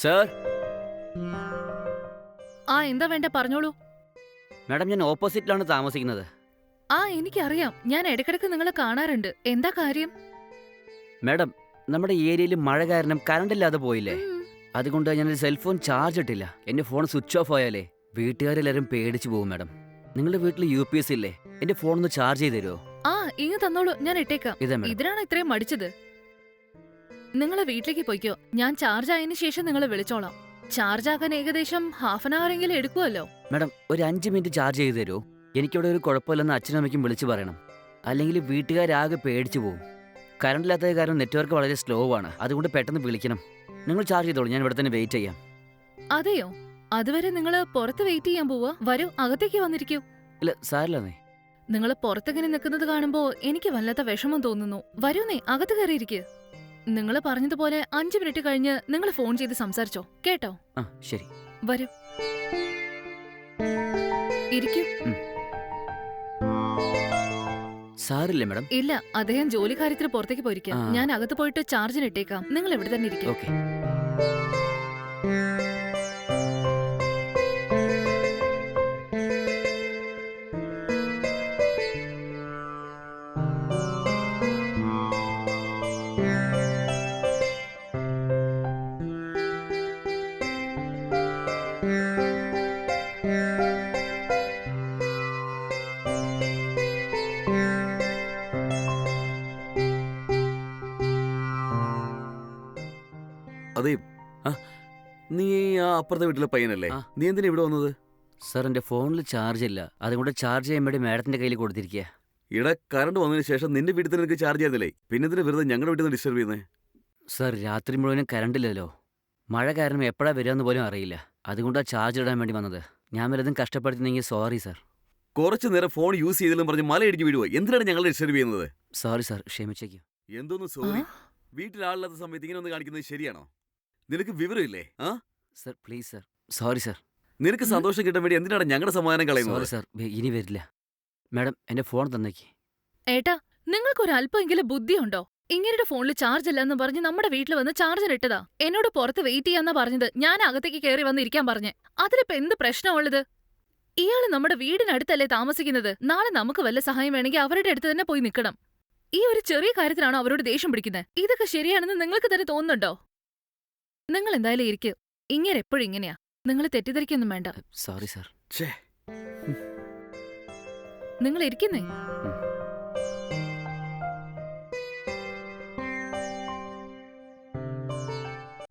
Sir. എന്താ വേണ്ട പറഞ്ഞോളൂ. മാഡം, ഞാൻ ഓപ്പോസിറ്റിലാണ് താമസിക്കുന്നത്. എനിക്കറിയാം. ഞാൻ ഇടയ്ക്കിടയ്ക്ക് നിങ്ങളെ കാണാറുണ്ട്. എന്താ കാര്യം? മാഡം, നമ്മുടെ ഏരിയയിൽ മഴ കാരണം കറണ്ട് ഇല്ലാതെ പോയില്ലേ? ഉം. അതുകൊണ്ട് ഞാനൊരു സെൽഫോൺ ചാർജ് ഇട്ടില്ല. എന്റെ ഫോൺ സ്വിച്ച് ഓഫ് ആയാലേ വീട്ടുകാരെല്ലാരും പേടിച്ചു പോകും. മാഡം, നിങ്ങളുടെ വീട്ടിൽ UPS ഇല്ലേ? എന്റെ ഫോൺ ഒന്ന് ചാർജ് ചെയ്ത് തരുമോ? ഇങ്ങ് തന്നോളൂ, ഞാൻ ഇട്ടേക്കാം. ഇതാ മാഡം. ഇതിനാണ് ഇത്രയും മടിച്ചത്. നിങ്ങളെ വീട്ടിലേക്ക് പോയിക്കോ. ഞാൻ ചാർജ് ആയതിനു ശേഷം നിങ്ങളെ വിളിച്ചോളാം. ചാർജ് ആക്കാൻ ഏകദേശം ഹാഫ് ആൻ അവർ എങ്കിലും എടുക്കുമല്ലോ. മാഡം, ഒരു 5 മിനിറ്റ് ചാർജ് ചെയ്ത് തരുമോ? എനിക്കിവിടെ ഒരു കുഴപ്പമില്ലെന്ന് അച്ഛനും അമ്മയ്ക്കും വിളിച്ചു പറയണം. അല്ലെങ്കിൽ വീട്ടുകാരാകെ പേടിച്ചു പോകും. കറണ്ട് ഇല്ലാത്തത് കാരണം നെറ്റ്വർക്ക് വളരെ സ്ലോ ആണ്. അതുകൊണ്ട് പെട്ടെന്ന് വിളിക്കണം. നിങ്ങൾ ചാർജ് ചെയ്തോളൂ, ഞാൻ ഇവിടെ തന്നെ വെയിറ്റ് ചെയ്യാം. അതെയോ? അതുവരെ നിങ്ങള് പുറത്ത് വെയിറ്റ് ചെയ്യാൻ പോവാ? വരൂ, അകത്തേക്ക് വന്നിരിക്കൂ. ഇല്ല സാരില്ലെന്നേ. നിങ്ങൾ പുറത്തെങ്ങനെ നിൽക്കുന്നത് കാണുമ്പോ എനിക്ക് വല്ലാത്ത വിഷമം തോന്നുന്നു. വരൂന്നേ, അകത്ത് കയറിയിരിക്ക്. നിങ്ങൾ പറഞ്ഞതുപോലെ 5 മിനിറ്റ് കഴിഞ്ഞ് നിങ്ങൾ ഫോൺ ചെയ്ത് സംസാരിച്ചോ, കേട്ടോ? ശരി. വരൂ, ഇരിക്കൂ. സാരില്ലേ മാഡം? ഇല്ല, അദ്ദേഹം ജോലി കാര്യത്തിന് പുറത്തേക്ക് പോയിരിക്കാം. ഞാൻ അകത്ത് പോയിട്ട് ചാർജിന് ഇട്ടേക്കാം. നിങ്ങൾ ഇവിടെ തന്നെ ഇരിക്കും. ഓക്കെ. അതെ, നീ ആ അപ്പുറത്തെ വീട്ടിലെ പയ്യനല്ലേ? നീ എന്തിനാ ഇവിടെ വന്നത്? സാർ, എന്റെ ഫോണിൽ ചാർജ് ഇല്ല. അതുകൊണ്ട് ചാർജ് ചെയ്യാൻ വേണ്ടി മാഡത്തിന്റെ കയ്യിൽ കൊടുത്തിരിക്കുക. ഇവിടെ കറണ്ട് വന്നതിന് ശേഷം നിന്റെ വീട്ടിൽ തന്നെ നിനക്ക് ചാർജ് ചെയ്തില്ലേ? പിന്നെ ഇതിന് വെറുതെ ഞങ്ങളുടെ വീട്ടിൽ നിന്ന് ഡിസ്റ്റർബ് ചെയ്യുന്നത്? സാർ, രാത്രി മുഴുവനും കറണ്ട് ഇല്ലല്ലോ. മഴ കാരണം എപ്പോഴാ വരികയെന്ന് പോലും അറിയില്ല. അതുകൊണ്ടാണ് ചാർജ് ഇടാൻ വേണ്ടി വന്നത്. ഞാൻ വല്ലതും കഷ്ടപ്പെടുത്തുന്നെങ്കിൽ സോറി സാർ. കുറച്ചു നേരം ഫോൺ യൂസ് ചെയ്തെന്നും പറഞ്ഞ് മലയിടിച്ച് വീഴുവോ? എന്തിനാണ് ഞങ്ങളെ ഡിസ്റ്റർബ് ചെയ്യുന്നത്? സോറി സാർ, ക്ഷമിച്ചേക്കും. എന്തോന്ന് സോറി? വീട്ടിലാളില്ലാത്ത സമയത്ത് ഇങ്ങനെ ഒന്ന് കാണിക്കുന്നത് ശരിയാണോ? നിനക്ക് വിവരമില്ലേ? Sir please sir, sorry sir. നിനക്ക് സന്തോഷം കിട്ടാൻ വേണ്ടി എന്തിനാണ് ഞങ്ങളുടെ സമാധാനം കളയുന്നത്? സോറി സാർ, ഇനി വരില്ല. മാഡം, എന്റെ ഫോൺ തന്നേക്ക്. ഏട്ടാ, നിങ്ങൾക്കൊരു അല്പമെങ്കിലും ബുദ്ധിയുണ്ടോ? ഇങ്ങനെയുടെ ഫോണിൽ ചാർജ് ഇല്ലെന്ന് പറഞ്ഞ് നമ്മുടെ വീട്ടിൽ വന്ന് ചാർജർ ഇട്ടതാ. എന്നോട് പുറത്ത് വെയിറ്റ് ചെയ്യാന്നാ പറഞ്ഞത്. ഞാൻ അകത്തേക്ക് കയറി വന്ന് ഇരിക്കാൻ പറഞ്ഞേ. അതിലിപ്പോ എന്ത് പ്രശ്നമുള്ളത്? ഇയാള് നമ്മുടെ വീടിനടുത്തല്ലേ താമസിക്കുന്നത്. നാളെ നമുക്ക് വല്ല സഹായം വേണമെങ്കിൽ അവരുടെ അടുത്ത് തന്നെ പോയി നിൽക്കണം. ഈ ഒരു ചെറിയ കാര്യത്തിനാണോ അവരോട് ദേഷ്യം പിടിക്കുന്നത്? ഇതൊക്കെ ശരിയാണെന്ന് നിങ്ങൾക്ക് തന്നെ തോന്നുന്നുണ്ടോ? നിങ്ങൾ എന്തായാലും ഇരിക്കൂ. ഇങ്ങനെ എപ്പോഴും ഇങ്ങനെയാ. നിങ്ങൾ തെറ്റിദ്ധരിക്കൊന്നും വേണ്ട. Sorry sir. നിങ്ങൾ ഇരിക്കുന്നേ.